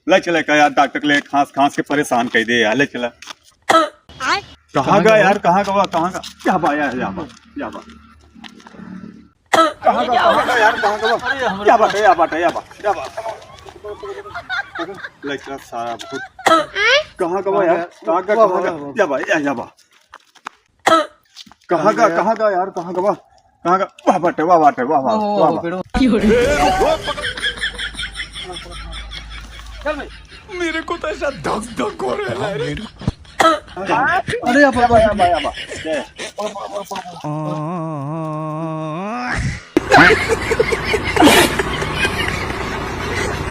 ले चले का यार डॉक्टर के लिए खांस खांस के परेशान कर दे यार ले चला कहाँ गया यार कहाँ का क्या बा यार या बा कहाँ का यार कहाँ का क्या बात है या बा ले चला सारा बहुत कहाँ का यार कहाँ का या बा कहाँ का यार कहाँ का वाह बाटे मेरे को तो ऐसा धक हो रहा है अरे या